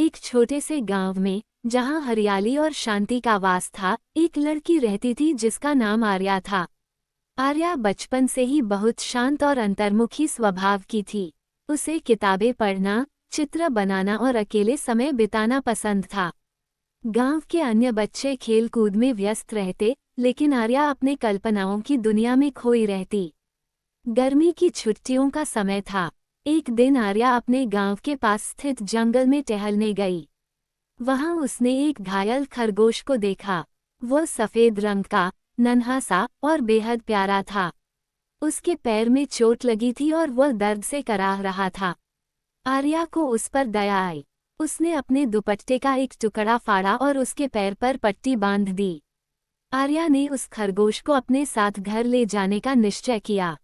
एक छोटे से गांव में, जहां हरियाली और शांति का वास था, एक लड़की रहती थी जिसका नाम आर्या था। आर्या बचपन से ही बहुत शांत और अंतर्मुखी स्वभाव की थी। उसे किताबें पढ़ना, चित्र बनाना और अकेले समय बिताना पसंद था। गांव के अन्य बच्चे खेल कूद में व्यस्त रहते, लेकिन आर्या अपने कल्पनाओं की दुनिया में खोई रहती। गर्मी की छुट्टियों का समय था। एक दिन आर्या अपने गांव के पास स्थित जंगल में टहलने गई। वहां उसने एक घायल खरगोश को देखा। वह सफेद रंग का, नन्हा सा और बेहद प्यारा था। उसके पैर में चोट लगी थी और वह दर्द से कराह रहा था। आर्या को उस पर दया आई। उसने अपने दुपट्टे का एक टुकड़ा फाड़ा और उसके पैर पर पट्टी बांध दी। आर्या ने उस खरगोश को अपने साथ घर ले जाने का निश्चय किया।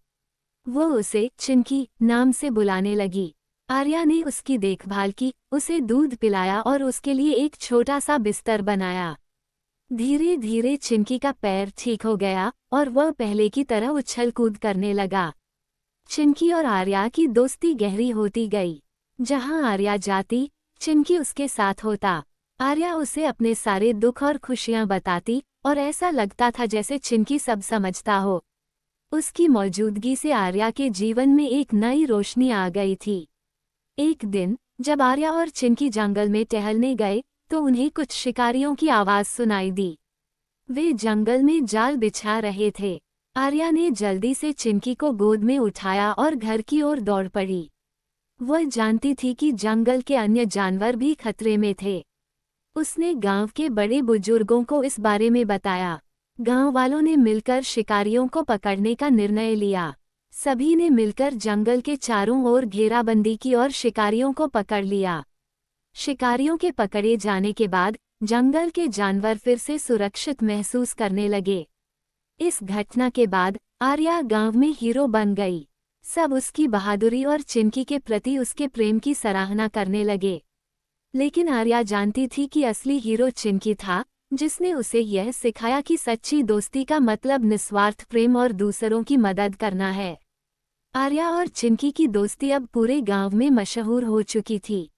वो उसे चिंकी नाम से बुलाने लगी। आर्या ने उसकी देखभाल की, उसे दूध पिलाया और उसके लिए एक छोटा सा बिस्तर बनाया। धीरे धीरे चिंकी का पैर ठीक हो गया और वह पहले की तरह उछल कूद करने लगा। चिंकी और आर्या की दोस्ती गहरी होती गई। जहां आर्या जाती, चिंकी उसके साथ होता। आर्या उसे अपने सारे दुख और खुशियां बताती और ऐसा लगता था जैसे चिंकी सब समझता हो। उसकी मौजूदगी से आर्या के जीवन में एक नई रोशनी आ गई थी। एक दिन जब आर्या और चिंकी जंगल में टहलने गए, तो उन्हें कुछ शिकारियों की आवाज सुनाई दी। वे जंगल में जाल बिछा रहे थे। आर्या ने जल्दी से चिंकी को गोद में उठाया और घर की ओर दौड़ पड़ी। वह जानती थी कि जंगल के अन्य जानवर भी खतरे में थे। उसने गांव के बड़े बुजुर्गों को इस बारे में बताया। गांव वालों ने मिलकर शिकारियों को पकड़ने का निर्णय लिया। सभी ने मिलकर जंगल के चारों ओर घेराबंदी की और शिकारियों को पकड़ लिया। शिकारियों के पकड़े जाने के बाद जंगल के जानवर फिर से सुरक्षित महसूस करने लगे। इस घटना के बाद आर्या गांव में हीरो बन गई। सब उसकी बहादुरी और चिंकी के प्रति उसके प्रेम की सराहना करने लगे। लेकिन आर्या जानती थी कि असली हीरो चिंकी था, जिसने उसे यह सिखाया कि सच्ची दोस्ती का मतलब निस्वार्थ प्रेम और दूसरों की मदद करना है। आर्या और चिंकी की दोस्ती अब पूरे गांव में मशहूर हो चुकी थी।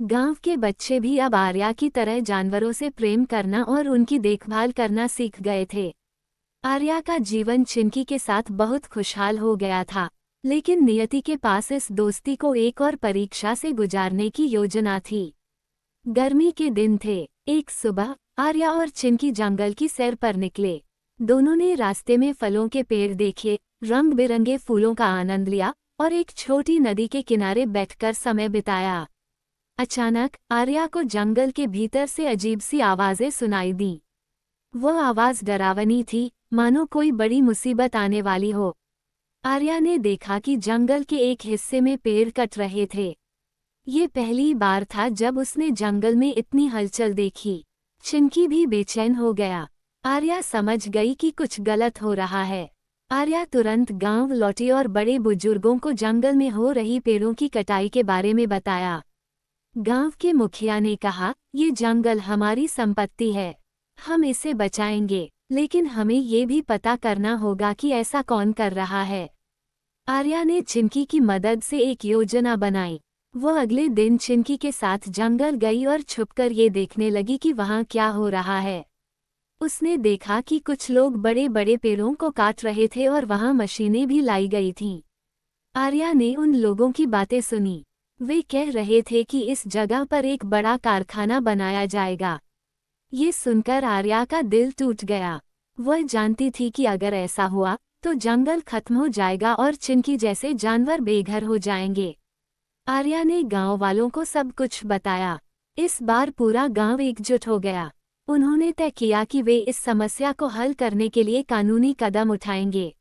गांव के बच्चे भी अब आर्या की तरह जानवरों से प्रेम करना और उनकी देखभाल करना सीख गए थे। आर्या का जीवन चिंकी के साथ बहुत खुशहाल हो गया था, लेकिन नियति के पास इस दोस्ती को एक और परीक्षा से गुजारने की योजना थी। गर्मी के दिन थे। एक सुबह आर्या और चिंकी जंगल की सैर पर निकले। दोनों ने रास्ते में फलों के पेड़ देखे, रंग बिरंगे फूलों का आनंद लिया और एक छोटी नदी के किनारे बैठकर समय बिताया। अचानक आर्या को जंगल के भीतर से अजीब सी आवाजें सुनाई दी। वह आवाज डरावनी थी, मानो कोई बड़ी मुसीबत आने वाली हो। आर्या ने देखा कि जंगल के एक हिस्से में पेड़ कट रहे थे। ये पहली बार था जब उसने जंगल में इतनी हलचल देखी। चिंकी भी बेचैन हो गया। आर्या समझ गई कि कुछ गलत हो रहा है। आर्या तुरंत गांव लौटी और बड़े बुजुर्गों को जंगल में हो रही पेड़ों की कटाई के बारे में बताया। गांव के मुखिया ने कहा, ये जंगल हमारी संपत्ति है, हम इसे बचाएंगे, लेकिन हमें ये भी पता करना होगा कि ऐसा कौन कर रहा है। आर्या ने चिंकी की मदद से एक योजना बनाई। वह अगले दिन चिंकी के साथ जंगल गई और छुपकर ये देखने लगी कि वहाँ क्या हो रहा है। उसने देखा कि कुछ लोग बड़े बड़े पेड़ों को काट रहे थे और वहाँ मशीनें भी लाई गई थीं। आर्या ने उन लोगों की बातें सुनी। वे कह रहे थे कि इस जगह पर एक बड़ा कारखाना बनाया जाएगा। ये सुनकर आर्या का दिल टूट गया। वह जानती थी कि अगर ऐसा हुआ तो जंगल खत्म हो जाएगा और चिंकी जैसे जानवर बेघर हो जाएंगे। आर्या ने गांव वालों को सब कुछ बताया। इस बार पूरा गांव एकजुट हो गया। उन्होंने तय किया कि वे इस समस्या को हल करने के लिए कानूनी कदम उठाएंगे।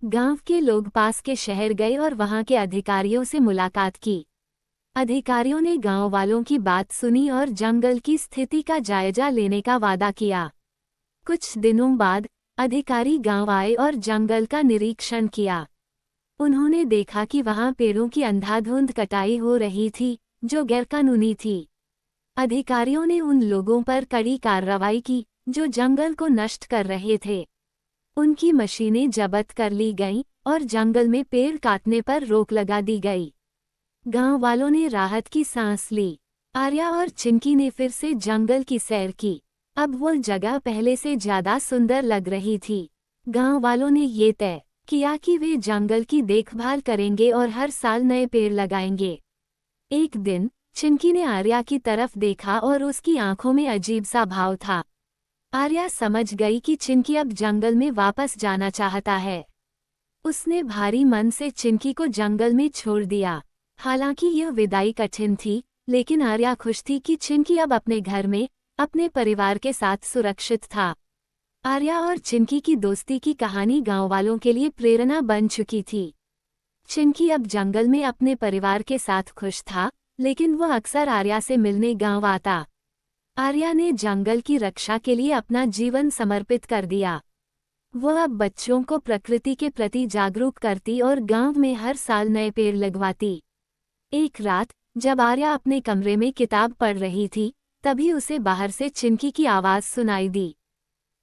गांव के लोग पास के शहर गए और वहां के अधिकारियों से मुलाकात की। अधिकारियों ने गांव वालों की बात सुनी और जंगल की स्थिति का जायजा लेने का वादा किया। कुछ दिनों बाद अधिकारी गांव आए और जंगल का निरीक्षण किया। उन्होंने देखा कि वहां पेड़ों की अंधाधुंध कटाई हो रही थी, जो गैरकानूनी थी। अधिकारियों ने उन लोगों पर कड़ी कार्रवाई की जो जंगल को नष्ट कर रहे थे। उनकी मशीनें जब्त कर ली गईं और जंगल में पेड़ काटने पर रोक लगा दी गई। गांव वालों ने राहत की सांस ली। आर्या और चिंकी ने फिर से जंगल की सैर की। अब वो जगह पहले से ज्यादा सुंदर लग रही थी। गांव वालों ने ये तय किया कि वे जंगल की देखभाल करेंगे और हर साल नए पेड़ लगाएंगे। एक दिन चिंकी ने आर्या की तरफ देखा और उसकी आंखों में अजीब सा भाव था। आर्या समझ गई कि चिंकी अब जंगल में वापस जाना चाहता है। उसने भारी मन से चिंकी को जंगल में छोड़ दिया। हालांकि यह विदाई कठिन थी, लेकिन आर्या खुश थी कि चिंकी अब अपने घर में अपने परिवार के साथ सुरक्षित था। आर्या और चिंकी की दोस्ती की कहानी गांव वालों के लिए प्रेरणा बन चुकी थी। चिंकी अब जंगल में अपने परिवार के साथ खुश था, लेकिन वह अक्सर आर्या से मिलने गांव आता। आर्या ने जंगल की रक्षा के लिए अपना जीवन समर्पित कर दिया। वह अब बच्चों को प्रकृति के प्रति जागरूक करती और गांव में हर साल नए पेड़ लगवाती। एक रात जब आर्या अपने कमरे में किताब पढ़ रही थी, तभी उसे बाहर से चिंकी की आवाज सुनाई दी।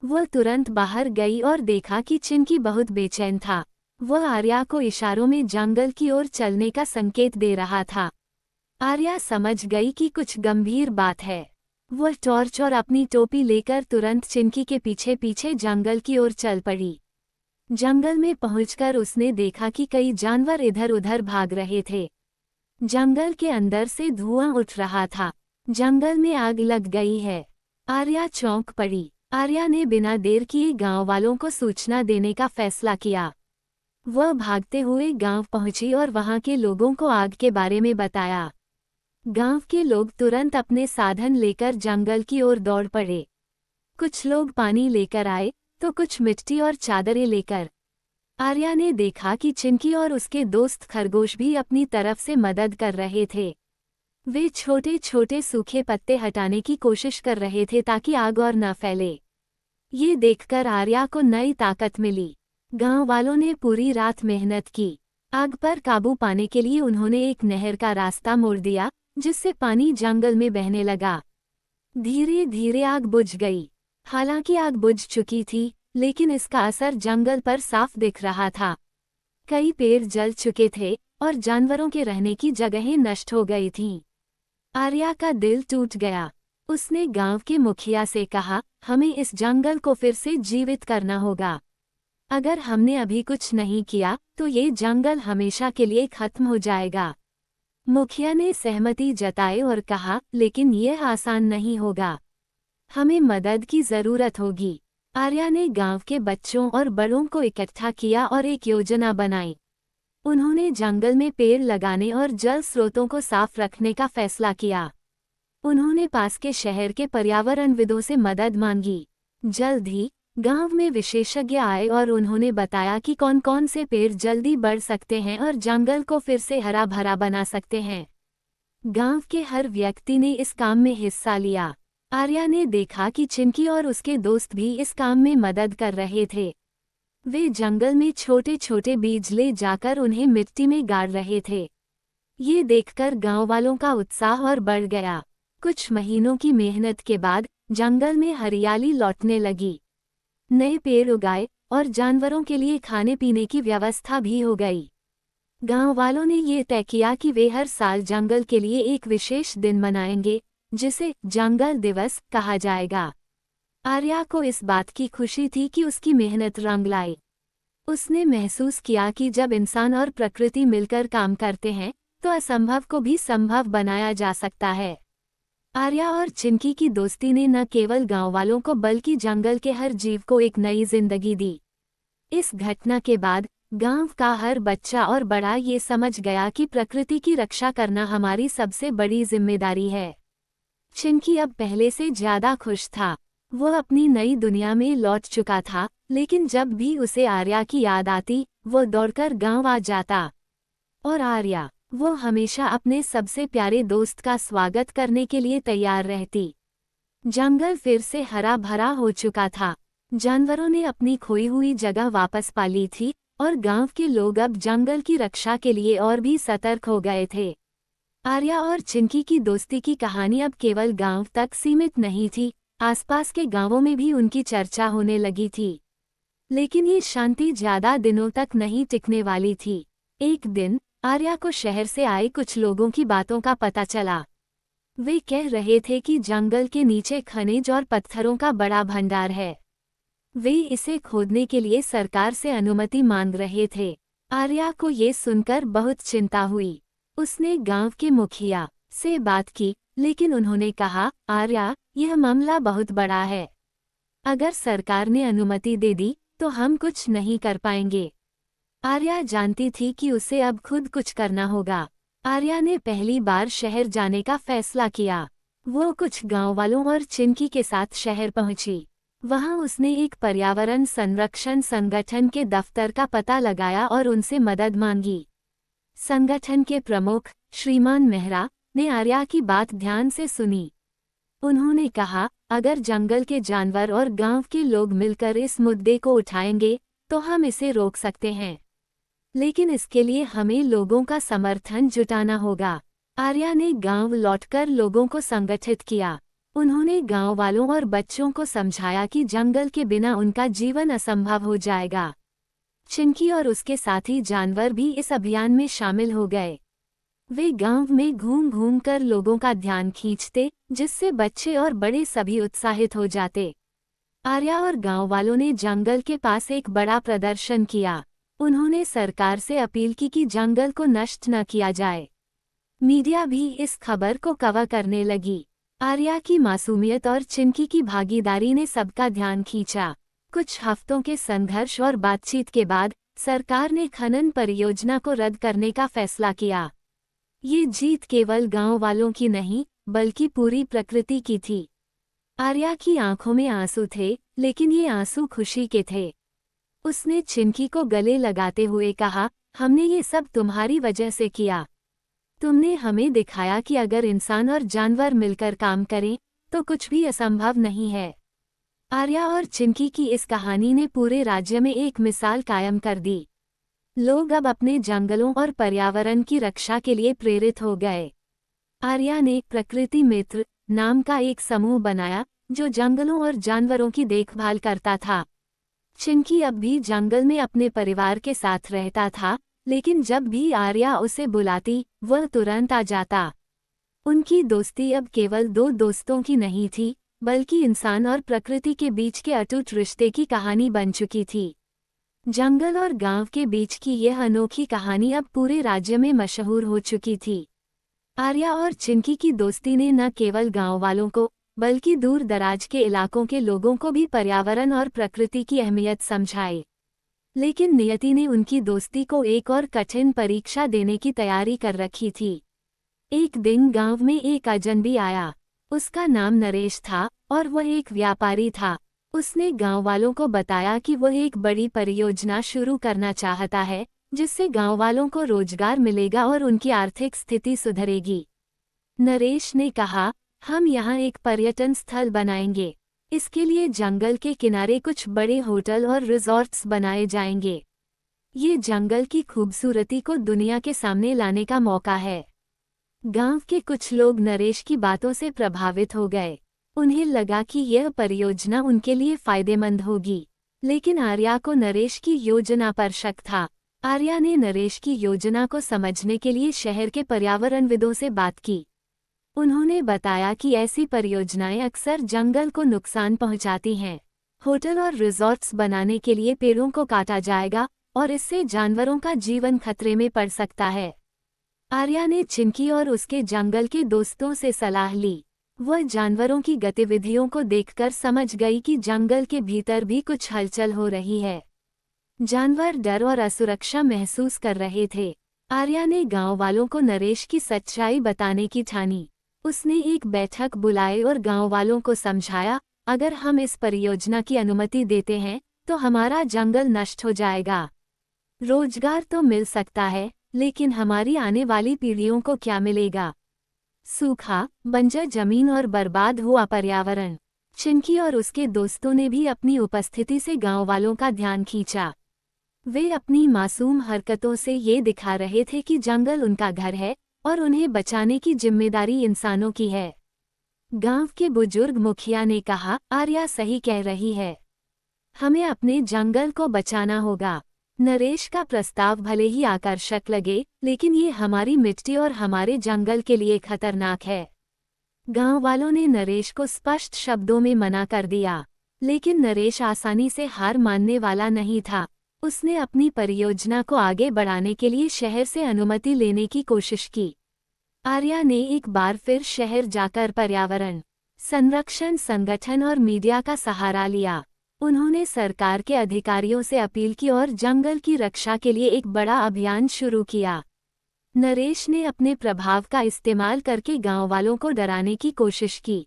वह तुरंत बाहर गई और देखा कि चिंकी बहुत बेचैन था। वह आर्या को इशारों में जंगल की ओर चलने का संकेत दे रहा था। आर्या समझ गई कि कुछ गंभीर बात है। वह टॉर्च और अपनी टोपी लेकर तुरंत चिंकी के पीछे पीछे जंगल की ओर चल पड़ी। जंगल में पहुंचकर उसने देखा कि कई जानवर इधर उधर भाग रहे थे। जंगल के अंदर से धुआं उठ रहा था। जंगल में आग लग गई है। आर्या चौंक पड़ी। आर्या ने बिना देर किए गांव वालों को सूचना देने का फैसला किया। वह भागते हुए गांव पहुंची और वहां के लोगों को आग के बारे में बताया। गांव के लोग तुरंत अपने साधन लेकर जंगल की ओर दौड़ पड़े। कुछ लोग पानी लेकर आए, तो कुछ मिट्टी और चादरें लेकर। आर्या ने देखा कि चिंकी और उसके दोस्त खरगोश भी अपनी तरफ से मदद कर रहे थे। वे छोटे छोटे सूखे पत्ते हटाने की कोशिश कर रहे थे ताकि आग और न फैले। ये देखकर आर्या को नई ताकत मिली। गांव वालों ने पूरी रात मेहनत की। आग पर काबू पाने के लिए उन्होंने एक नहर का रास्ता मोड़ दिया, जिससे पानी जंगल में बहने लगा। धीरे धीरे आग बुझ गई। हालांकि आग बुझ चुकी थी, लेकिन इसका असर जंगल पर साफ दिख रहा था। कई पेड़ जल चुके थे और जानवरों के रहने की जगहें नष्ट हो गई थीं। आर्या का दिल टूट गया। उसने गांव के मुखिया से कहा, हमें इस जंगल को फिर से जीवित करना होगा। अगर हमने अभी कुछ नहीं किया तो ये जंगल हमेशा के लिए खत्म हो जाएगा। मुखिया ने सहमति जताई और कहा, लेकिन यह आसान नहीं होगा। हमें मदद की जरूरत होगी। आर्या ने गांव के बच्चों और बड़ों को इकट्ठा किया और एक योजना बनाई। उन्होंने जंगल में पेड़ लगाने और जल स्रोतों को साफ रखने का फैसला किया। उन्होंने पास के शहर के पर्यावरणविदों से मदद मांगी। जल्द ही गांव में विशेषज्ञ आए और उन्होंने बताया कि कौन कौन से पेड़ जल्दी बढ़ सकते हैं और जंगल को फिर से हरा भरा बना सकते हैं। गांव के हर व्यक्ति ने इस काम में हिस्सा लिया। आर्या ने देखा कि चिंकी और उसके दोस्त भी इस काम में मदद कर रहे थे। वे जंगल में छोटे छोटे बीज ले जाकर उन्हें मिट्टी में गाड़ रहे थे। ये देखकर गांव वालों का उत्साह और बढ़ गया। कुछ महीनों की मेहनत के बाद जंगल में हरियाली लौटने लगी। नए पेड़ उगाए और जानवरों के लिए खाने पीने की व्यवस्था भी हो गई। गांव वालों ने ये तय किया कि वे हर साल जंगल के लिए एक विशेष दिन मनाएंगे, जिसे जंगल दिवस कहा जाएगा। आर्या को इस बात की खुशी थी कि उसकी मेहनत रंग लाई। उसने महसूस किया कि जब इंसान और प्रकृति मिलकर काम करते हैं तो असंभव को भी संभव बनाया जा सकता है। आर्या और चिंकी की दोस्ती ने न केवल गांव वालों को बल्कि जंगल के हर जीव को एक नई जिंदगी दी। इस घटना के बाद गांव का हर बच्चा और बड़ा ये समझ गया कि प्रकृति की रक्षा करना हमारी सबसे बड़ी जिम्मेदारी है। चिंकी अब पहले से ज्यादा खुश था। वह अपनी नई दुनिया में लौट चुका था, लेकिन जब भी उसे आर्या की याद आती, वो दौड़कर गांव आ जाता। और आर्या, वो हमेशा अपने सबसे प्यारे दोस्त का स्वागत करने के लिए तैयार रहती। जंगल फिर से हरा भरा हो चुका था। जानवरों ने अपनी खोई हुई जगह वापस पा ली थी और गांव के लोग अब जंगल की रक्षा के लिए और भी सतर्क हो गए थे। आर्या और चिंकी की दोस्ती की कहानी अब केवल गांव तक सीमित नहीं थी, आसपास के गांवों में भी उनकी चर्चा होने लगी थी। लेकिन ये शांति ज्यादा दिनों तक नहीं टिकने वाली थी। एक दिन आर्या को शहर से आए कुछ लोगों की बातों का पता चला। वे कह रहे थे कि जंगल के नीचे खनिज और पत्थरों का बड़ा भंडार है। वे इसे खोदने के लिए सरकार से अनुमति मांग रहे थे। आर्या को ये सुनकर बहुत चिंता हुई। उसने गांव के मुखिया से बात की, लेकिन उन्होंने कहा, आर्या, यह मामला बहुत बड़ा है। अगर सरकार ने अनुमति दे दी तो हम कुछ नहीं कर पाएंगे। आर्या जानती थी कि उसे अब खुद कुछ करना होगा। आर्या ने पहली बार शहर जाने का फैसला किया। वो कुछ गांव वालों और चिंकी के साथ शहर पहुंची। वहां उसने एक पर्यावरण संरक्षण संगठन के दफ्तर का पता लगाया और उनसे मदद मांगी। संगठन के प्रमुख श्रीमान मेहरा ने आर्या की बात ध्यान से सुनी। उन्होंने कहा, अगर जंगल के जानवर और गांव के लोग मिलकर इस मुद्दे को उठाएंगे तो हम इसे रोक सकते हैं, लेकिन इसके लिए हमें लोगों का समर्थन जुटाना होगा। आर्या ने गांव लौटकर लोगों को संगठित किया। उन्होंने गांव वालों और बच्चों को समझाया कि जंगल के बिना उनका जीवन असंभव हो जाएगा। चिंकी और उसके साथी जानवर भी इस अभियान में शामिल हो गए। वे गांव में घूम घूम कर लोगों का ध्यान खींचते, जिससे बच्चे और बड़े सभी उत्साहित हो जाते। आर्या और गांव वालों ने जंगल के पास एक बड़ा प्रदर्शन किया। उन्होंने सरकार से अपील की कि जंगल को नष्ट न किया जाए। मीडिया भी इस खबर को कवर करने लगी। आर्या की मासूमियत और चिंकी की भागीदारी ने सबका ध्यान खींचा। कुछ हफ्तों के संघर्ष और बातचीत के बाद सरकार ने खनन परियोजना को रद्द करने का फैसला किया। ये जीत केवल गांव वालों की नहीं, बल्कि पूरी प्रकृति की थी। आर्या की आंखों में आंसू थे, लेकिन ये आंसू खुशी के थे। उसने चिंकी को गले लगाते हुए कहा, हमने ये सब तुम्हारी वजह से किया। तुमने हमें दिखाया कि अगर इंसान और जानवर मिलकर काम करें तो कुछ भी असंभव नहीं है। आर्या और चिंकी की इस कहानी ने पूरे राज्य में एक मिसाल कायम कर दी। लोग अब अपने जंगलों और पर्यावरण की रक्षा के लिए प्रेरित हो गए। आर्या ने प्रकृति मित्र नाम का एक समूह बनाया जो जंगलों और जानवरों की देखभाल करता था। चिंकी अब भी जंगल में अपने परिवार के साथ रहता था, लेकिन जब भी आर्या उसे बुलाती वह तुरंत आ जाता। उनकी दोस्ती अब केवल दो दोस्तों की नहीं थी, बल्कि इंसान और प्रकृति के बीच के अटूट रिश्ते की कहानी बन चुकी थी। जंगल और गांव के बीच की यह अनोखी कहानी अब पूरे राज्य में मशहूर हो चुकी थी। आर्या और चिंकी की दोस्ती ने न केवल गांव वालों को, बल्कि दूर दराज के इलाकों के लोगों को भी पर्यावरण और प्रकृति की अहमियत समझाई। लेकिन नियति ने उनकी दोस्ती को एक और कठिन परीक्षा देने की तैयारी कर रखी थी। एक दिन गांव में एक अजनबी आया। उसका नाम नरेश था और वह एक व्यापारी था। उसने गांव वालों को बताया कि वह एक बड़ी परियोजना शुरू करना चाहता है, जिससे गांव वालों को रोजगार मिलेगा और उनकी आर्थिक स्थिति सुधरेगी। नरेश ने कहा, हम यहाँ एक पर्यटन स्थल बनाएंगे। इसके लिए जंगल के किनारे कुछ बड़े होटल और रिजॉर्ट्स बनाए जाएंगे। ये जंगल की खूबसूरती को दुनिया के सामने लाने का मौका है। गांव के कुछ लोग नरेश की बातों से प्रभावित हो गए। उन्हें लगा कि यह परियोजना उनके लिए फायदेमंद होगी। लेकिन आर्या को नरेश की योजना पर शक था। आर्या ने नरेश की योजना को समझने के लिए शहर के पर्यावरणविदों से बात की। उन्होंने बताया कि ऐसी परियोजनाएं अक्सर जंगल को नुकसान पहुंचाती हैं। होटल और रिजॉर्ट्स बनाने के लिए पेड़ों को काटा जाएगा और इससे जानवरों का जीवन खतरे में पड़ सकता है। आर्या ने चिंकी और उसके जंगल के दोस्तों से सलाह ली। वह जानवरों की गतिविधियों को देखकर समझ गई कि जंगल के भीतर भी कुछ हलचल हो रही है। जानवर डर और असुरक्षा महसूस कर रहे थे। आर्या ने गांव वालों को नरेश की सच्चाई बताने की ठानी। उसने एक बैठक बुलाई और गांव वालों को समझाया, अगर हम इस परियोजना की अनुमति देते हैं तो हमारा जंगल नष्ट हो जाएगा। रोजगार तो मिल सकता है, लेकिन हमारी आने वाली पीढ़ियों को क्या मिलेगा? सूखा, बंजर जमीन और बर्बाद हुआ पर्यावरण। चिंकी और उसके दोस्तों ने भी अपनी उपस्थिति से गांव वालों का ध्यान खींचा। वे अपनी मासूम हरकतों से ये दिखा रहे थे कि जंगल उनका घर है और उन्हें बचाने की जिम्मेदारी इंसानों की है। गांव के बुजुर्ग मुखिया ने कहा, आर्या सही कह रही है। हमें अपने जंगल को बचाना होगा। नरेश का प्रस्ताव भले ही आकर्षक लगे, लेकिन ये हमारी मिट्टी और हमारे जंगल के लिए खतरनाक है। गांव वालों ने नरेश को स्पष्ट शब्दों में मना कर दिया, लेकिन नरेश आसानी से हार मानने वाला नहीं था। उसने अपनी परियोजना को आगे बढ़ाने के लिए शहर से अनुमति लेने की कोशिश की। आर्या ने एक बार फिर शहर जाकर पर्यावरण संरक्षण संगठन और मीडिया का सहारा लिया। उन्होंने सरकार के अधिकारियों से अपील की और जंगल की रक्षा के लिए एक बड़ा अभियान शुरू किया। नरेश ने अपने प्रभाव का इस्तेमाल करके गांव वालों को डराने की कोशिश की,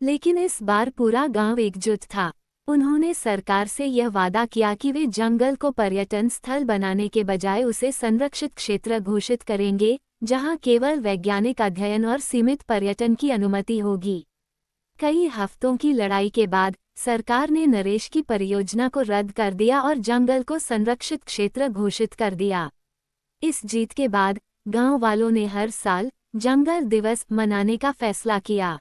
लेकिन इस बार पूरा गांव एकजुट था। उन्होंने सरकार से यह वादा किया कि वे जंगल को पर्यटन स्थल बनाने के बजाय उसे संरक्षित क्षेत्र घोषित करेंगे, जहां केवल वैज्ञानिक अध्ययन और सीमित पर्यटन की अनुमति होगी। कई हफ्तों की लड़ाई के बाद सरकार ने नरेश की परियोजना को रद्द कर दिया और जंगल को संरक्षित क्षेत्र घोषित कर दिया। इस जीत के बाद गांव वालों ने हर साल जंगल दिवस मनाने का फैसला किया।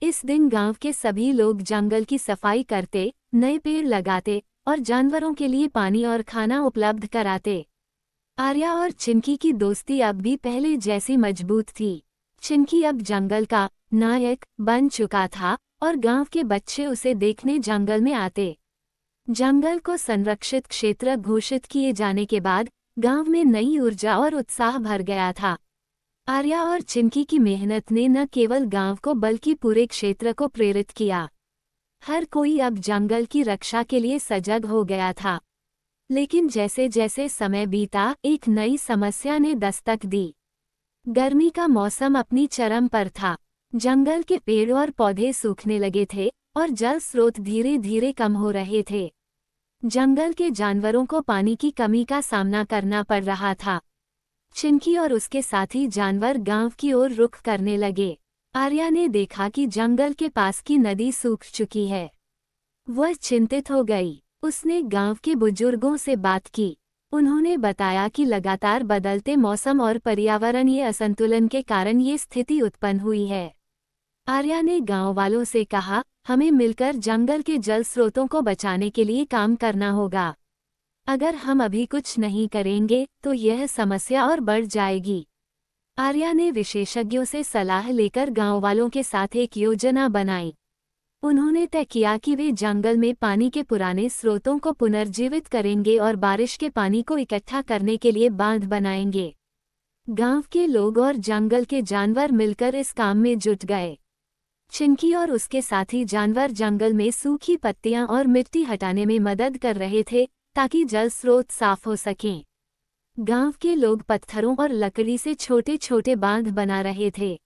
इस दिन गांव के सभी लोग जंगल की सफाई करते, नए पेड़ लगाते और जानवरों के लिए पानी और खाना उपलब्ध कराते। आर्या और चिंकी की दोस्ती अब भी पहले जैसी मजबूत थी। चिंकी अब जंगल का नायक बन चुका था और गांव के बच्चे उसे देखने जंगल में आते। जंगल को संरक्षित क्षेत्र घोषित किए जाने के बाद गांव में नई ऊर्जा और उत्साह भर गया था। आर्या और चिंकी की मेहनत ने न केवल गांव को बल्कि पूरे क्षेत्र को प्रेरित किया। हर कोई अब जंगल की रक्षा के लिए सजग हो गया था। लेकिन जैसे जैसे समय बीता, एक नई समस्या ने दस्तक दी। गर्मी का मौसम अपनी चरम पर था। जंगल के पेड़ और पौधे सूखने लगे थे और जल स्रोत धीरे धीरे कम हो रहे थे। जंगल के जानवरों को पानी की कमी का सामना करना पड़ रहा था। चिंकी और उसके साथी जानवर गांव की ओर रुख करने लगे। आर्या ने देखा कि जंगल के पास की नदी सूख चुकी है। वह चिंतित हो गई। उसने गांव के बुजुर्गों से बात की। उन्होंने बताया कि लगातार बदलते मौसम और पर्यावरणीय असंतुलन के कारण ये स्थिति उत्पन्न हुई है। आर्या ने गांव वालों से कहा, हमें मिलकर जंगल के जल स्रोतों को बचाने के लिए काम करना होगा। अगर हम अभी कुछ नहीं करेंगे तो यह समस्या और बढ़ जाएगी। आर्या ने विशेषज्ञों से सलाह लेकर गांव वालों के साथ एक योजना बनाई। उन्होंने तय किया कि वे जंगल में पानी के पुराने स्रोतों को पुनर्जीवित करेंगे और बारिश के पानी को इकट्ठा करने के लिए बांध बनाएंगे। गांव के लोग और जंगल के जानवर मिलकर इस काम में जुट गए। चिंकी और उसके साथी जानवर जंगल में सूखी पत्तियां और मिट्टी हटाने में मदद कर रहे थे ताकि जल स्रोत साफ हो सकें। गांव के लोग पत्थरों और लकड़ी से छोटे छोटे बांध बना रहे थे।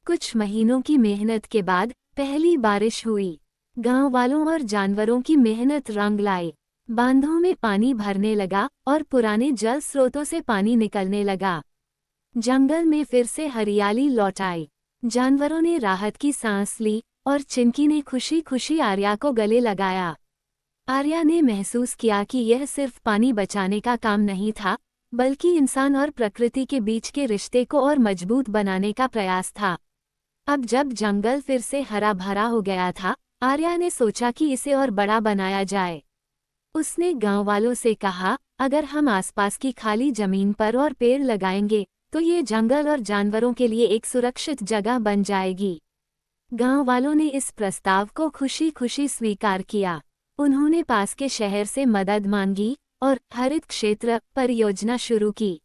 कुछ महीनों की मेहनत के बाद पहली बारिश हुई। गांव वालों और जानवरों की मेहनत रंग लाई। बांधों में पानी भरने लगा और पुराने जल स्रोतों से पानी निकलने लगा। जंगल में फिर से हरियाली लौट आई। जानवरों ने राहत की सांस ली और चिंकी ने खुशी खुशी आर्या को गले लगाया। आर्या ने महसूस किया कि यह सिर्फ पानी बचाने का काम नहीं था, बल्कि इंसान और प्रकृति के बीच के रिश्ते को और मजबूत बनाने का प्रयास था। अब जब जंगल फिर से हरा भरा हो गया था, आर्या ने सोचा कि इसे और बड़ा बनाया जाए। उसने गांव वालों से कहा, अगर हम आसपास की खाली जमीन पर और पेड़ लगाएंगे तो ये जंगल और जानवरों के लिए एक सुरक्षित जगह बन जाएगी। गांव वालों ने इस प्रस्ताव को खुशी खुशी स्वीकार किया। उन्होंने पास के शहर से मदद मांगी और हरित क्षेत्र परियोजना शुरू की।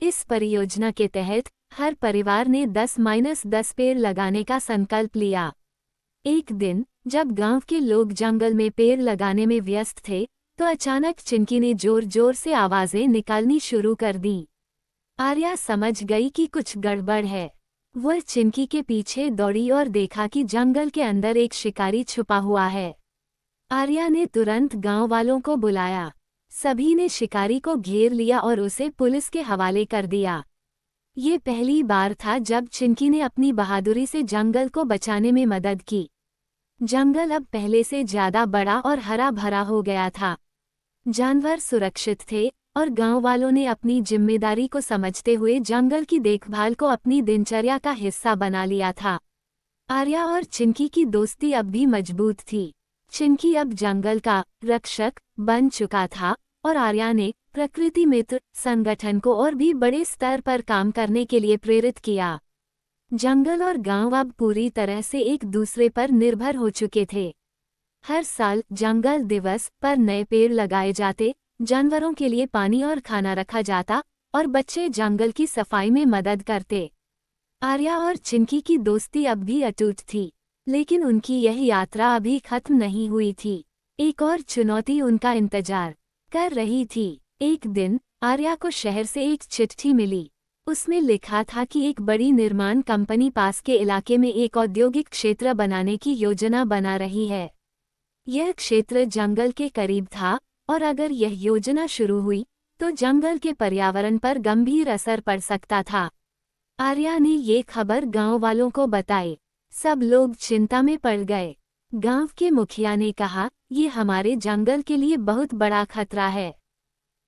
इस परियोजना के तहत हर परिवार ने 10-10 पेड़ लगाने का संकल्प लिया। एक दिन जब गांव के लोग जंगल में पेड़ लगाने में व्यस्त थे, तो अचानक चिंकी ने जोर जोर से आवाजें निकालनी शुरू कर दी। आर्या समझ गई कि कुछ गड़बड़ है। वह चिंकी के पीछे दौड़ी और देखा कि जंगल के अंदर एक शिकारी छुपा हुआ है। आर्या ने तुरंत गांव वालों को बुलाया। सभी ने शिकारी को घेर लिया और उसे पुलिस के हवाले कर दिया। ये पहली बार था जब चिंकी ने अपनी बहादुरी से जंगल को बचाने में मदद की। जंगल अब पहले से ज्यादा बड़ा और हरा भरा हो गया था। जानवर सुरक्षित थे और गांव वालों ने अपनी जिम्मेदारी को समझते हुए जंगल की देखभाल को अपनी दिनचर्या का हिस्सा बना लिया था। आर्या और चिंकी की दोस्ती अब भी मजबूत थी। चिंकी अब जंगल का रक्षक बन चुका था और आर्या ने प्रकृति मित्र संगठन को और भी बड़े स्तर पर काम करने के लिए प्रेरित किया। जंगल और गांव अब पूरी तरह से एक दूसरे पर निर्भर हो चुके थे। हर साल जंगल दिवस पर नए पेड़ लगाए जाते, जानवरों के लिए पानी और खाना रखा जाता और बच्चे जंगल की सफाई में मदद करते। आर्या और चिंकी की दोस्ती अब भी अटूट थी, लेकिन उनकी यह यात्रा अभी खत्म नहीं हुई थी। एक और चुनौती उनका इंतजार कर रही थी। एक दिन आर्या को शहर से एक चिट्ठी मिली। उसमें लिखा था कि एक बड़ी निर्माण कंपनी पास के इलाके में एक औद्योगिक क्षेत्र बनाने की योजना बना रही है। यह क्षेत्र जंगल के करीब था और अगर यह योजना शुरू हुई तो जंगल के पर्यावरण पर गंभीर असर पड़ सकता था। आर्या ने ये खबर गांव वालों को बताई। सब लोग चिंता में पड़ गए। गांव के मुखिया ने कहा, ये हमारे जंगल के लिए बहुत बड़ा खतरा है।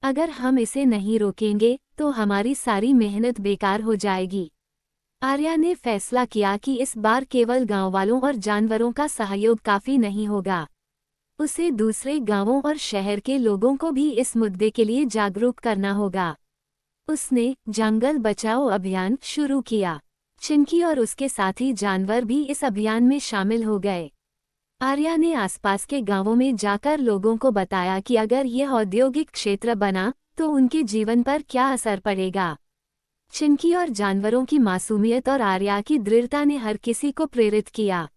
अगर हम इसे नहीं रोकेंगे तो हमारी सारी मेहनत बेकार हो जाएगी। आर्या ने फैसला किया कि इस बार केवल गांव वालों और जानवरों का सहयोग काफी नहीं होगा। उसे दूसरे गांवों और शहर के लोगों को भी इस मुद्दे के लिए जागरूक करना होगा। उसने जंगल बचाओ अभियान शुरू किया। चिंकी और उसके साथी जानवर भी इस अभियान में शामिल हो गए। आर्या ने आसपास के गांवों में जाकर लोगों को बताया कि अगर यह औद्योगिक क्षेत्र बना तो उनके जीवन पर क्या असर पड़ेगा। चिंकी और जानवरों की मासूमियत और आर्या की दृढ़ता ने हर किसी को प्रेरित किया।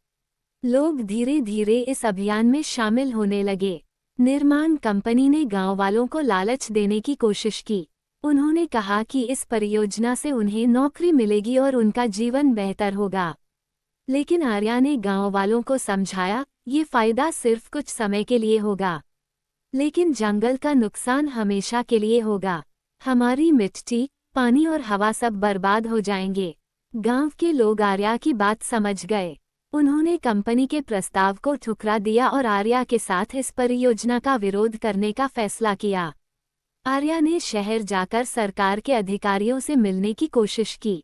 लोग धीरे धीरे इस अभियान में शामिल होने लगे। निर्माण कंपनी ने गांव वालों को लालच देने की कोशिश की। उन्होंने कहा कि इस परियोजना से उन्हें नौकरी मिलेगी और उनका जीवन बेहतर होगा। लेकिन आर्या ने गांव वालों को समझाया, ये फायदा सिर्फ कुछ समय के लिए होगा, लेकिन जंगल का नुकसान हमेशा के लिए होगा। हमारी मिट्टी, पानी और हवा सब बर्बाद हो जाएंगे। गांव के लोग आर्या की बात समझ गए। उन्होंने कंपनी के प्रस्ताव को ठुकरा दिया और आर्या के साथ इस परियोजना का विरोध करने का फैसला किया। आर्या ने शहर जाकर सरकार के अधिकारियों से मिलने की कोशिश की।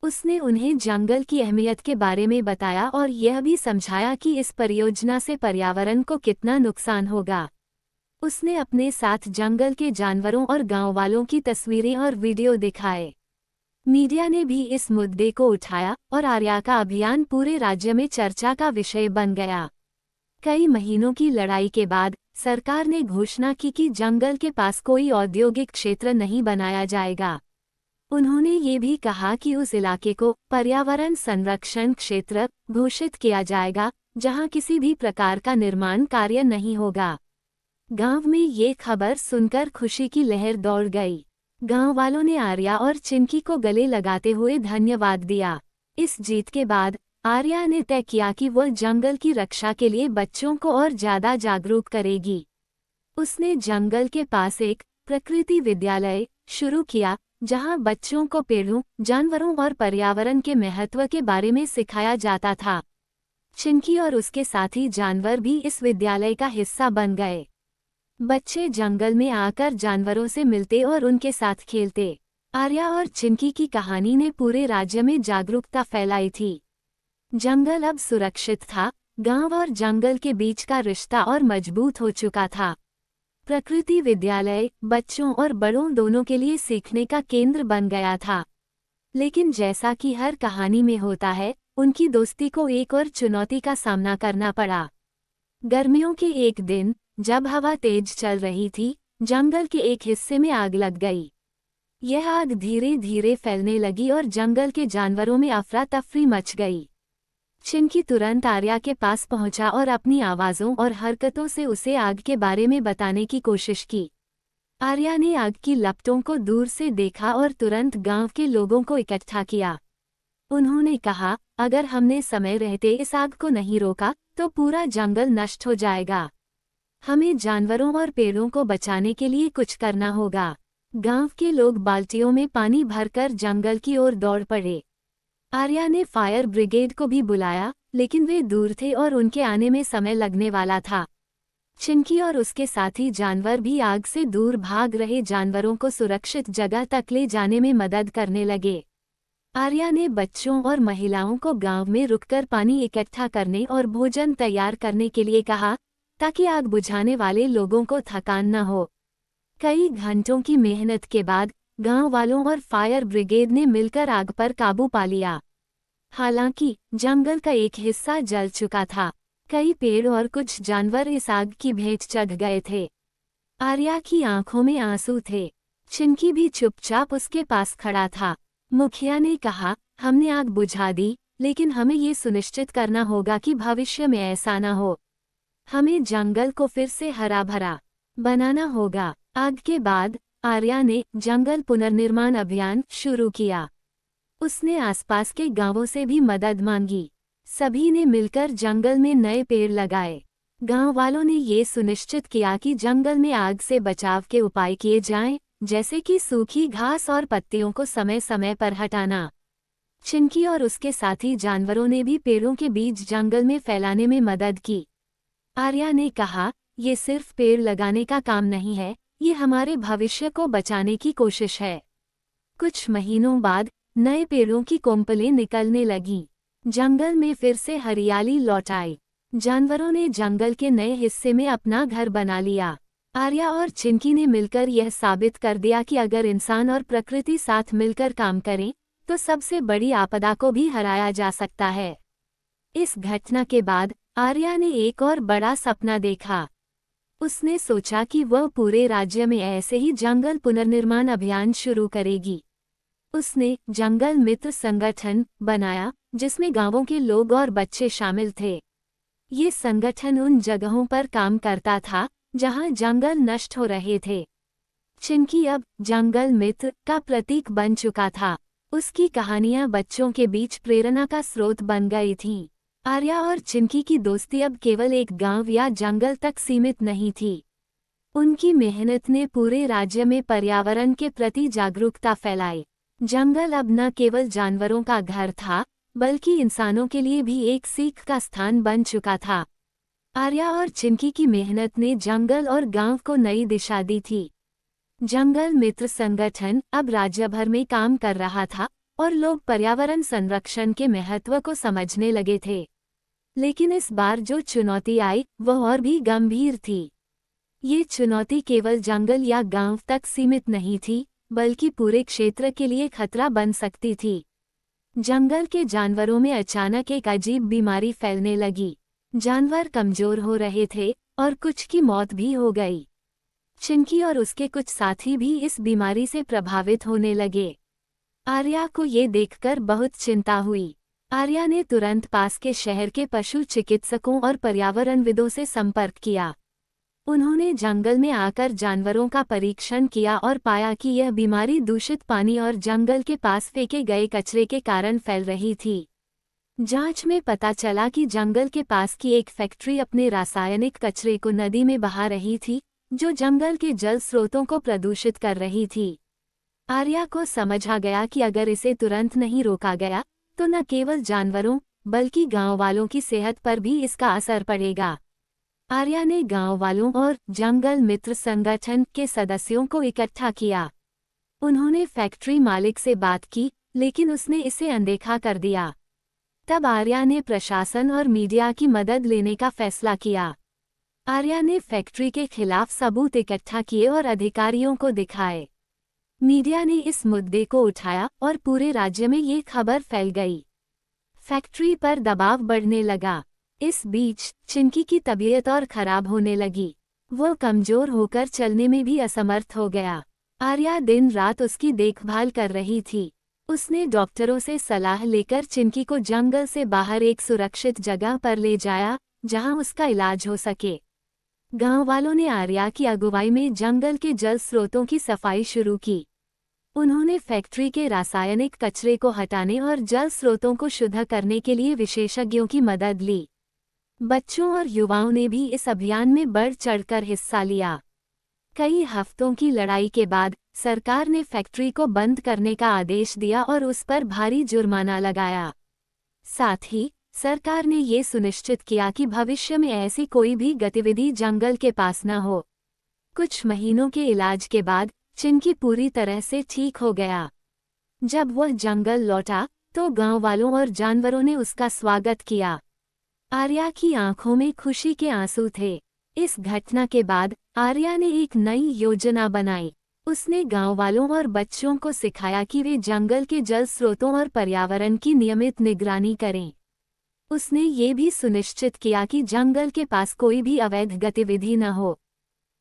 उसने उन्हें जंगल की अहमियत के बारे में बताया और यह भी समझाया कि इस परियोजना से पर्यावरण को कितना नुकसान होगा। उसने अपने साथ जंगल के जानवरों और गांव वालों की तस्वीरें और वीडियो दिखाए। मीडिया ने भी इस मुद्दे को उठाया और आर्या का अभियान पूरे राज्य में चर्चा का विषय बन गया। कई महीनों की लड़ाई के बाद सरकार ने घोषणा की कि जंगल के पास कोई औद्योगिक क्षेत्र नहीं बनाया जाएगा। उन्होंने ये भी कहा कि उस इलाके को पर्यावरण संरक्षण क्षेत्र घोषित किया जाएगा, जहां किसी भी प्रकार का निर्माण कार्य नहीं होगा। गांव में ये खबर सुनकर खुशी की लहर दौड़ गई। गांव वालों ने आर्या और चिंकी को गले लगाते हुए धन्यवाद दिया। इस जीत के बाद आर्या ने तय किया कि वह जंगल की रक्षा के लिए बच्चों को और ज्यादा जागरूक करेगी। उसने जंगल के पास एक प्रकृति विद्यालय शुरू किया, जहां बच्चों को पेड़ों, जानवरों और पर्यावरण के महत्व के बारे में सिखाया जाता था। चिंकी और उसके साथी जानवर भी इस विद्यालय का हिस्सा बन गए। बच्चे जंगल में आकर जानवरों से मिलते और उनके साथ खेलते। आर्या और चिंकी की कहानी ने पूरे राज्य में जागरूकता फैलाई थी। जंगल अब सुरक्षित था, गांव और जंगल के बीच का रिश्ता और मजबूत हो चुका था। प्रकृति विद्यालय बच्चों और बड़ों दोनों के लिए सीखने का केंद्र बन गया था। लेकिन जैसा कि हर कहानी में होता है, उनकी दोस्ती को एक और चुनौती का सामना करना पड़ा। गर्मियों के एक दिन, जब हवा तेज चल रही थी, जंगल के एक हिस्से में आग लग गई। यह आग धीरे धीरे फैलने लगी और जंगल के जानवरों में अफरा तफरी मच गई। चिंकी तुरंत आर्या के पास पहुंचा और अपनी आवाज़ों और हरकतों से उसे आग के बारे में बताने की कोशिश की। आर्या ने आग की लपटों को दूर से देखा और तुरंत गांव के लोगों को इकट्ठा किया। उन्होंने कहा, अगर हमने समय रहते इस आग को नहीं रोका तो पूरा जंगल नष्ट हो जाएगा। हमें जानवरों और पेड़ों को बचाने के लिए कुछ करना होगा। गांव के लोग बाल्टियों में पानी भरकर जंगल की ओर दौड़ पड़े। आर्या ने फायर ब्रिगेड को भी बुलाया, लेकिन वे दूर थे और उनके आने में समय लगने वाला था। चिंकी और उसके साथी जानवर भी आग से दूर भाग रहे जानवरों को सुरक्षित जगह तक ले जाने में मदद करने लगे। आर्या ने बच्चों और महिलाओं को गांव में रुककर पानी इकट्ठा करने और भोजन तैयार करने के लिए कहा, ताकि आग बुझाने वाले लोगों को थकान न हो। कई घंटों की मेहनत के बाद गांव वालों और फायर ब्रिगेड ने मिलकर आग पर काबू पा लिया। हालांकि जंगल का एक हिस्सा जल चुका था। कई पेड़ और कुछ जानवर इस आग की भेंट चढ़ गए थे। आर्या की आंखों में आंसू थे। चिंकी भी चुपचाप उसके पास खड़ा था। मुखिया ने कहा, हमने आग बुझा दी, लेकिन हमें ये सुनिश्चित करना होगा कि भविष्य में ऐसा न हो। हमें जंगल को फिर से हरा भरा बनाना होगा। आग के बाद आर्या ने जंगल पुनर्निर्माण अभियान शुरू किया। उसने आसपास के गांवों से भी मदद मांगी। सभी ने मिलकर जंगल में नए पेड़ लगाए। गांव वालों ने ये सुनिश्चित किया कि जंगल में आग से बचाव के उपाय किए जाएं, जैसे कि सूखी घास और पत्तियों को समय समय पर हटाना। चिंकी और उसके साथी जानवरों ने भी पेड़ों के बीज जंगल में फैलाने में मदद की। आर्या ने कहा, ये सिर्फ पेड़ लगाने का काम नहीं है, ये हमारे भविष्य को बचाने की कोशिश है। कुछ महीनों बाद नए पेड़ों की कोंपलें निकलने लगीं। जंगल में फिर से हरियाली लौट आई। जानवरों ने जंगल के नए हिस्से में अपना घर बना लिया। आर्या और चिंकी ने मिलकर यह साबित कर दिया कि अगर इंसान और प्रकृति साथ मिलकर काम करें, तो सबसे बड़ी आपदा को भी हराया जा सकता है। इस घटना के बाद आर्या ने एक और बड़ा सपना देखा। उसने सोचा कि वह पूरे राज्य में ऐसे ही जंगल पुनर्निर्माण अभियान शुरू करेगी। उसने जंगल मित्र संगठन बनाया, जिसमें गांवों के लोग और बच्चे शामिल थे। ये संगठन उन जगहों पर काम करता था जहां जंगल नष्ट हो रहे थे। चिंकी अब जंगल मित्र का प्रतीक बन चुका था। उसकी कहानियां बच्चों के बीच प्रेरणा का स्रोत बन गई थीं। आर्या और चिंकी की दोस्ती अब केवल एक गांव या जंगल तक सीमित नहीं थी। उनकी मेहनत ने पूरे राज्य में पर्यावरण के प्रति जागरूकता फैलाई। जंगल अब न केवल जानवरों का घर था, बल्कि इंसानों के लिए भी एक सीख का स्थान बन चुका था। आर्या और चिंकी की मेहनत ने जंगल और गांव को नई दिशा दी थी। जंगल मित्र संगठन अब राज्य भर में काम कर रहा था और लोग पर्यावरण संरक्षण के महत्व को समझने लगे थे। लेकिन इस बार जो चुनौती आई वह और भी गंभीर थी। ये चुनौती केवल जंगल या गांव तक सीमित नहीं थी, बल्कि पूरे क्षेत्र के लिए खतरा बन सकती थी। जंगल के जानवरों में अचानक एक अजीब बीमारी फैलने लगी। जानवर कमजोर हो रहे थे और कुछ की मौत भी हो गई। चिंकी और उसके कुछ साथी भी इस बीमारी से प्रभावित होने लगे। आर्या को ये देखकर बहुत चिंता हुई। आर्या ने तुरंत पास के शहर के पशु चिकित्सकों और पर्यावरणविदों से संपर्क किया। उन्होंने जंगल में आकर जानवरों का परीक्षण किया और पाया कि यह बीमारी दूषित पानी और जंगल के पास फेंके गए कचरे के कारण फैल रही थी। जांच में पता चला कि जंगल के पास की एक फैक्ट्री अपने रासायनिक कचरे को नदी में बहा रही थी, जो जंगल के जल स्रोतों को प्रदूषित कर रही थी। आर्या को समझ आ गया कि अगर इसे तुरंत नहीं रोका गया, तो न केवल जानवरों, बल्कि गांव वालों की सेहत पर भी इसका असर पड़ेगा। आर्या ने गांव वालों और जंगल मित्र संगठन के सदस्यों को इकट्ठा किया। उन्होंने फैक्ट्री मालिक से बात की, लेकिन उसने इसे अनदेखा कर दिया। तब आर्या ने प्रशासन और मीडिया की मदद लेने का फैसला किया। आर्या ने फैक्ट्री के खिलाफ सबूत इकट्ठा किए और अधिकारियों को दिखाए। मीडिया ने इस मुद्दे को उठाया और पूरे राज्य में ये खबर फैल गई। फैक्ट्री पर दबाव बढ़ने लगा। इस बीच चिंकी की तबीयत और खराब होने लगी। वो कमजोर होकर चलने में भी असमर्थ हो गया। आर्या दिन रात उसकी देखभाल कर रही थी। उसने डॉक्टरों से सलाह लेकर चिंकी को जंगल से बाहर एक सुरक्षित जगह पर ले जाया, जहां उसका इलाज हो सके। गांव वालों ने आर्या की अगुवाई में जंगल के जल स्रोतों की सफाई शुरू की। उन्होंने फैक्ट्री के रासायनिक कचरे को हटाने और जल स्रोतों को शुद्ध करने के लिए विशेषज्ञों की मदद ली। बच्चों और युवाओं ने भी इस अभियान में बढ़ चढ़कर हिस्सा लिया। कई हफ्तों की लड़ाई के बाद सरकार ने फैक्ट्री को बंद करने का आदेश दिया और उस पर भारी जुर्माना लगाया। साथ ही सरकार ने ये सुनिश्चित किया कि भविष्य में ऐसी कोई भी गतिविधि जंगल के पास न हो। कुछ महीनों के इलाज के बाद चिंकी पूरी तरह से ठीक हो गया। जब वह जंगल लौटा तो गांव वालों और जानवरों ने उसका स्वागत किया। आर्या की आंखों में खुशी के आंसू थे। इस घटना के बाद आर्या ने एक नई योजना बनाई। उसने गांव वालों और बच्चों को सिखाया कि वे जंगल के जल स्रोतों और पर्यावरण की नियमित निगरानी करें। उसने ये भी सुनिश्चित किया कि जंगल के पास कोई भी अवैध गतिविधि न हो।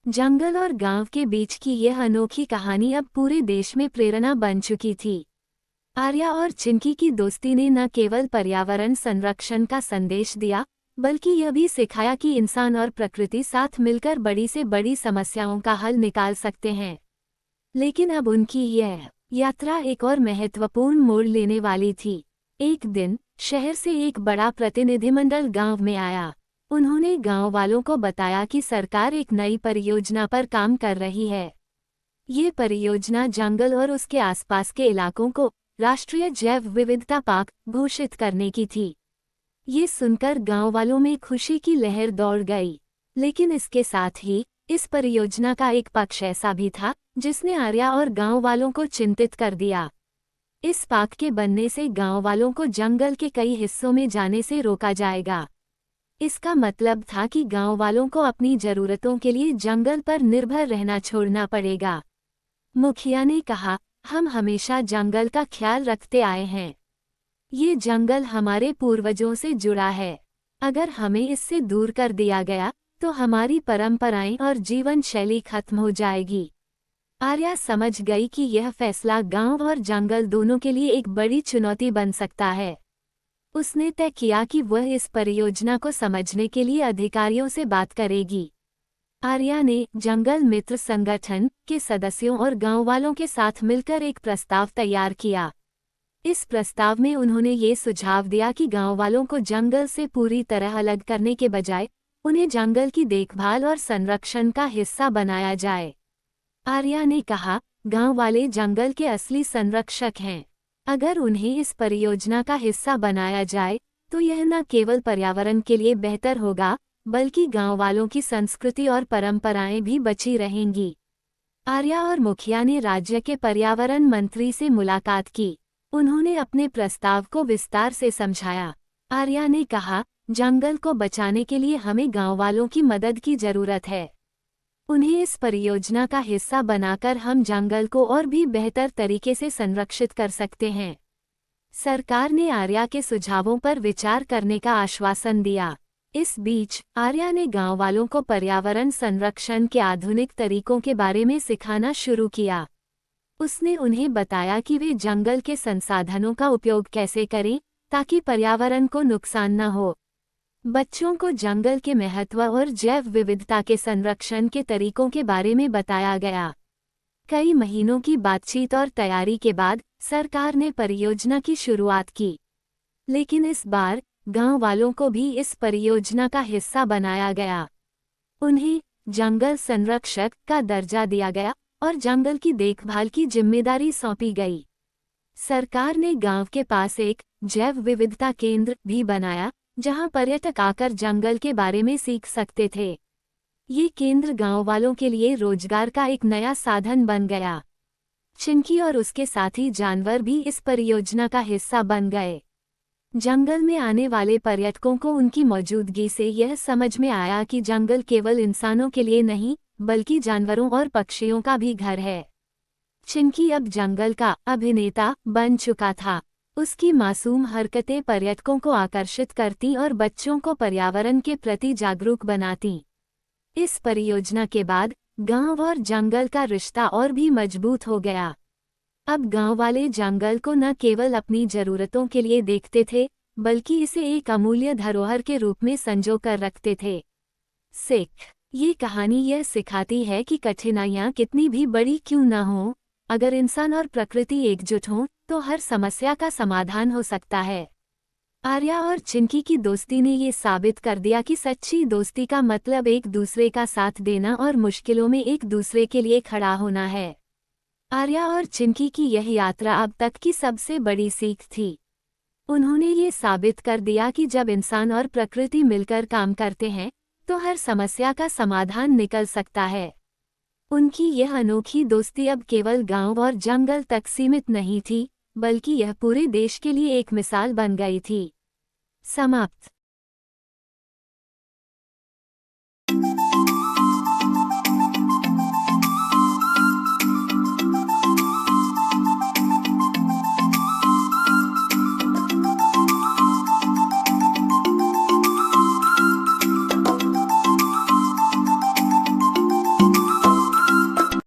जंगल और गांव के बीच की यह अनोखी कहानी अब पूरे देश में प्रेरणा बन चुकी थी। आर्या और चिंकी की दोस्ती ने न केवल पर्यावरण संरक्षण का संदेश दिया, बल्कि यह भी सिखाया कि इंसान और प्रकृति साथ मिलकर बड़ी से बड़ी समस्याओं का हल निकाल सकते हैं। लेकिन अब उनकी यह यात्रा एक और महत्वपूर्ण मोड़ लेने वाली थी। एक दिन शहर से एक बड़ा प्रतिनिधिमंडल गांव में आया। उन्होंने गांव वालों को बताया कि सरकार एक नई परियोजना पर काम कर रही है। ये परियोजना जंगल और उसके आसपास के इलाकों को राष्ट्रीय जैव विविधता पार्क घोषित करने की थी। ये सुनकर गांव वालों में खुशी की लहर दौड़ गई। लेकिन इसके साथ ही इस परियोजना का एक पक्ष ऐसा भी था जिसने आर्या और गांव वालों को चिंतित कर दिया। इस पार्क के बनने से गांव वालों को जंगल के कई हिस्सों में जाने से रोका जाएगा। इसका मतलब था कि गांव वालों को अपनी जरूरतों के लिए जंगल पर निर्भर रहना छोड़ना पड़ेगा। मुखिया ने कहा, हम हमेशा जंगल का ख्याल रखते आए हैं। ये जंगल हमारे पूर्वजों से जुड़ा है। अगर हमें इससे दूर कर दिया गया तो हमारी परंपराएं और जीवन शैली खत्म हो जाएगी। आर्या समझ गई कि यह फैसला गांव और जंगल दोनों के लिए एक बड़ी चुनौती बन सकता है। उसने तय किया कि वह इस परियोजना को समझने के लिए अधिकारियों से बात करेगी। आर्या ने जंगल मित्र संगठन के सदस्यों और गांव वालों के साथ मिलकर एक प्रस्ताव तैयार किया। इस प्रस्ताव में उन्होंने ये सुझाव दिया कि गांव वालों को जंगल से पूरी तरह अलग करने के बजाय उन्हें जंगल की देखभाल और संरक्षण का हिस्सा बनाया जाए। आर्या ने कहा, गांव वाले जंगल के असली संरक्षक हैं। अगर उन्हें इस परियोजना का हिस्सा बनाया जाए तो यह न केवल पर्यावरण के लिए बेहतर होगा, बल्कि गांव वालों की संस्कृति और परंपराएं भी बची रहेंगी। आर्या और मुखिया ने राज्य के पर्यावरण मंत्री से मुलाकात की। उन्होंने अपने प्रस्ताव को विस्तार से समझाया। आर्या ने कहा, जंगल को बचाने के लिए हमें गांव वालों की मदद की जरूरत है। उन्हें इस परियोजना का हिस्सा बनाकर हम जंगल को और भी बेहतर तरीके से संरक्षित कर सकते हैं। सरकार ने आर्या के सुझावों पर विचार करने का आश्वासन दिया। इस बीच आर्या ने गांव वालों को पर्यावरण संरक्षण के आधुनिक तरीकों के बारे में सिखाना शुरू किया। उसने उन्हें बताया कि वे जंगल के संसाधनों का उपयोग कैसे करें ताकि पर्यावरण को नुकसान न हो। बच्चों को जंगल के महत्व और जैव विविधता के संरक्षण के तरीकों के बारे में बताया गया। कई महीनों की बातचीत और तैयारी के बाद सरकार ने परियोजना की शुरुआत की। लेकिन इस बार गांव वालों को भी इस परियोजना का हिस्सा बनाया गया। उन्हें जंगल संरक्षक का दर्जा दिया गया और जंगल की देखभाल की जिम्मेदारी सौंपी गई। सरकार ने गांव के पास एक जैव विविधता केंद्र भी बनाया, जहां पर्यटक आकर जंगल के बारे में सीख सकते थे। ये केंद्र गांव वालों के लिए रोजगार का एक नया साधन बन गया। चिंकी और उसके साथी जानवर भी इस परियोजना का हिस्सा बन गए। जंगल में आने वाले पर्यटकों को उनकी मौजूदगी से यह समझ में आया कि जंगल केवल इंसानों के लिए नहीं, बल्कि जानवरों और पक्षियों का भी घर है। चिंकी अब जंगल का अभिनेता बन चुका था। उसकी मासूम हरकतें पर्यटकों को आकर्षित करती और बच्चों को पर्यावरण के प्रति जागरूक बनाती। इस परियोजना के बाद गांव और जंगल का रिश्ता और भी मजबूत हो गया। अब गांव वाले जंगल को न केवल अपनी जरूरतों के लिए देखते थे, बल्कि इसे एक अमूल्य धरोहर के रूप में संजो कर रखते थे। सीख, ये कहानी यह सिखाती है कि कठिनाइयाँ कितनी भी बड़ी क्यों न हों, अगर इंसान और प्रकृति एकजुट हों तो हर समस्या का समाधान हो सकता है। आर्या और चिंकी की दोस्ती ने ये साबित कर दिया कि सच्ची दोस्ती का मतलब एक दूसरे का साथ देना और मुश्किलों में एक दूसरे के लिए खड़ा होना है। आर्या और चिंकी की यह यात्रा अब तक की सबसे बड़ी सीख थी। उन्होंने ये साबित कर दिया कि जब इंसान और प्रकृति मिलकर काम करते हैं तो हर समस्या का समाधान निकल सकता है। उनकी यह अनोखी दोस्ती अब केवल गांव और जंगल तक सीमित नहीं थी, बल्कि यह पूरे देश के लिए एक मिसाल बन गई थी। समाप्त।